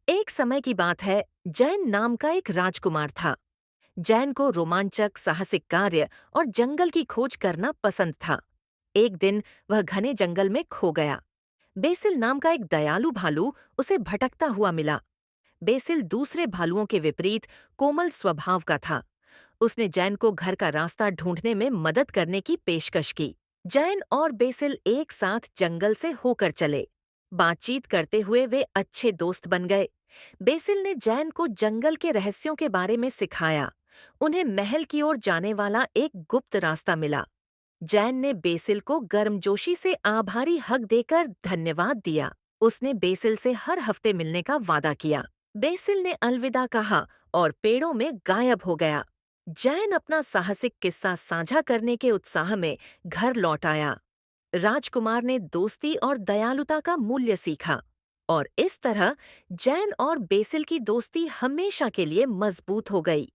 एक समय की बात है। जैन नाम का एक राजकुमार था। जैन को रोमांचक, साहसिक कार्य और जंगल की खोज करना पसंद था। एक दिन वह घने जंगल में खो गया। बेसिल नाम का एक दयालु भालू उसे भटकता हुआ मिला। बेसिल दूसरे भालुओं के विपरीत कोमल स्वभाव का था। उसने जैन को घर का रास्ता ढूंढने में मदद करने की पेशकश की। जैन और बेसिल एक साथ जंगल से होकर चले। बातचीत करते हुए वे अच्छे दोस्त बन गए। बेसिल ने जैन को जंगल के रहस्यों के बारे में सिखाया। उन्हें महल की ओर जाने वाला एक गुप्त रास्ता मिला। जैन ने बेसिल को गर्मजोशी से आभारी हक देकर धन्यवाद दिया। उसने बेसिल से हर हफ्ते मिलने का वादा किया। बेसिल ने अलविदा कहा और पेड़ों में गायब हो गया। जैन अपना साहसिक किस्सा साझा करने के उत्साह में घर लौट आया। राजकुमार ने दोस्ती और दयालुता का मूल्य सीखा और इस तरह जैन और बेसिल की दोस्ती हमेशा के लिए मजबूत हो गई।